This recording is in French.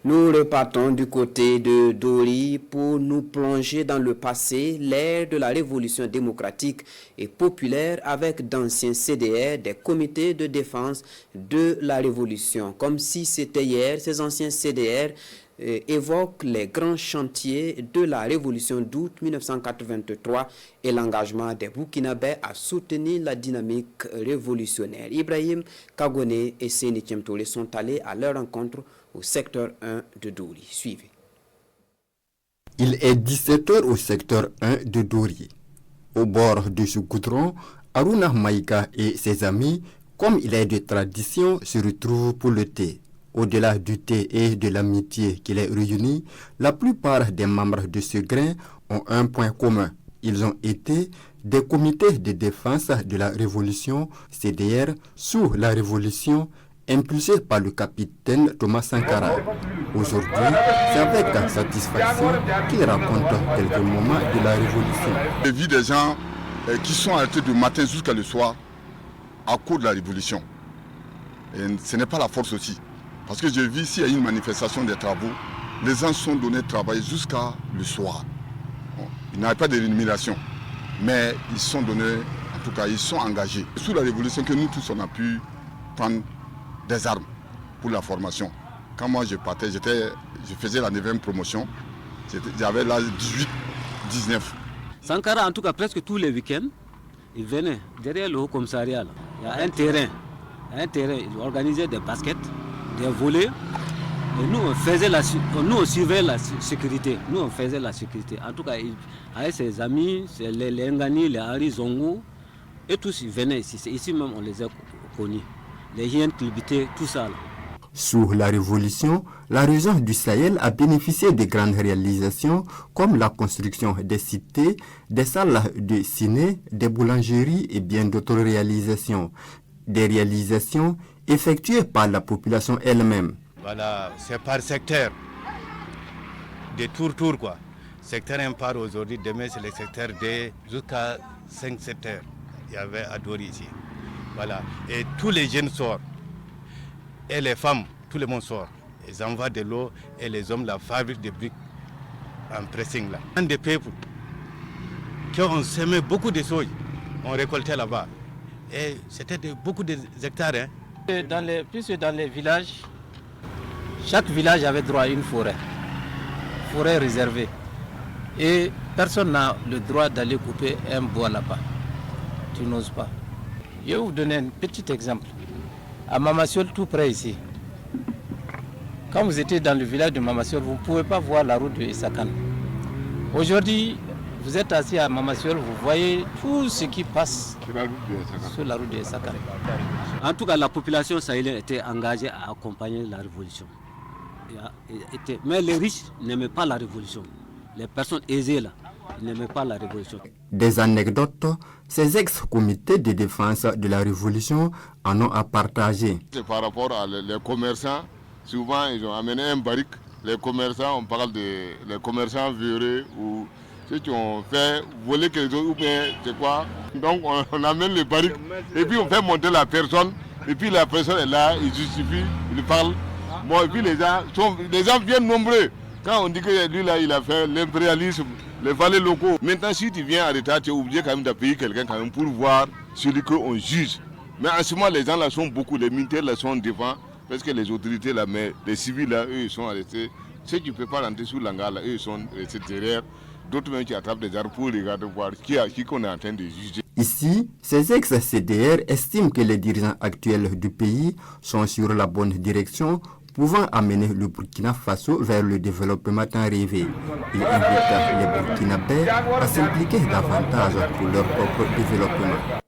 Nous repartons du côté de Dori pour nous plonger dans le passé, l'ère de la révolution démocratique et populaire avec d'anciens CDR, des comités de défense de la révolution. Comme si c'était hier, ces anciens CDR évoquent les grands chantiers de la révolution d'août 1983 et l'engagement des Burkinabés à soutenir la dynamique révolutionnaire. Ibrahim Kagone et Seni Tchemtole sont allés à leur rencontre au secteur 1 de Dori. Suivez. Il est 17h au secteur 1 de Dori. Au bord de ce goudron, Aruna Maïka et ses amis, comme il est de tradition, se retrouvent pour le thé. Au-delà du thé et de l'amitié qui les réunit, la plupart des membres de ce grain ont un point commun. Ils ont été des comités de défense de la révolution CDR sous la révolution impulsé par le capitaine Thomas Sankara. Aujourd'hui, c'est avec satisfaction qu'il raconte quelques moments de la révolution. J'ai vu des gens qui sont arrêtés du matin jusqu'à le soir à cause de la révolution. Et ce n'est pas la force aussi. Parce que j'ai vu s'il y a une manifestation des travaux, les gens sont donnés de travailler jusqu'à le soir. Bon, ils n'avaient pas de rémunération, mais ils sont donnés, en tout cas, ils sont engagés. C'est sous la révolution que nous tous, on a pu prendre des armes pour la formation. Quand moi je partais, je faisais la 9e promotion, j'avais l'âge 18, 19. Sankara, en tout cas, presque tous les week-ends, il venait derrière le haut commissariat. Il y a un terrain, il organisait des baskets, des volets. Et nous, on suivait la sécurité. Nous, on faisait la sécurité. En tout cas, avec ses amis, les Ngani, les Henri Zongo, et tous, ils venaient ici. Ici même, on les a connus. Les hyènes culbutées, tout ça. Sous la Révolution, la région du Sahel a bénéficié de grandes réalisations comme la construction des cités, des salles de ciné, des boulangeries et bien d'autres réalisations. Des réalisations effectuées par la population elle-même. Voilà, c'est par secteur, des tours quoi. Secteur 1 part aujourd'hui, demain c'est le secteur 2 jusqu'à 5 secteurs. Il y avait à Dori ici. Voilà. Et tous les jeunes sortent. Et les femmes, tout le monde sort. Ils envoient de l'eau et les hommes la fabriquent des briques en pressing là. Un des peuples qui ont semé beaucoup de soja, on récoltait là-bas. Et c'était beaucoup d'hectares. Hein. Dans les villages, chaque village avait droit à une forêt réservée. Et personne n'a le droit d'aller couper un bois là-bas. Tu n'oses pas. Je vais vous donner un petit exemple. À Mamassiol, tout près ici, quand vous étiez dans le village de Mamassiol, vous ne pouvez pas voir la route de Essakan. Aujourd'hui, vous êtes assis à Mamassiol, vous voyez tout ce qui passe sur la route de Essakan. En tout cas, la population sahélienne était engagée à accompagner la révolution. Mais les riches n'aimaient pas la révolution. Les personnes aisées là, ils n'aimaient pas la révolution. Des anecdotes, ces ex-comités de défense de la révolution en ont à partager. C'est par rapport à les commerçants, souvent ils ont amené un barrique. Les commerçants, on parle des commerçants violés ou ceux qui ont fait voler quelque chose ou bien c'est quoi. Donc on amène le barrique et puis on fait monter la personne et puis la personne est là, il justifie, il parle. Bon, et puis les gens viennent nombreux. Quand on dit que lui là il a fait l'impérialisme, les valets locaux. Maintenant si tu viens à l'état, tu es obligé quand même de payer quelqu'un quand même pour voir celui qu'on juge. Mais en ce moment les gens là sont beaucoup, les militaires là sont devant, parce que les autorités là, mais les civils là, eux ils sont restés. Ceux qui ne peuvent pas rentrer sous l'hangar là, eux ils sont restés derrière. D'autres même qui attrapent des armes pour regarder voir qui qu'on est en train de juger. Ici, ces ex-CDR estiment que les dirigeants actuels du pays sont sur la bonne direction, pouvant amener le Burkina Faso vers le développement tant rêvé. Ils invitent les Burkinabés à s'impliquer davantage pour leur propre développement.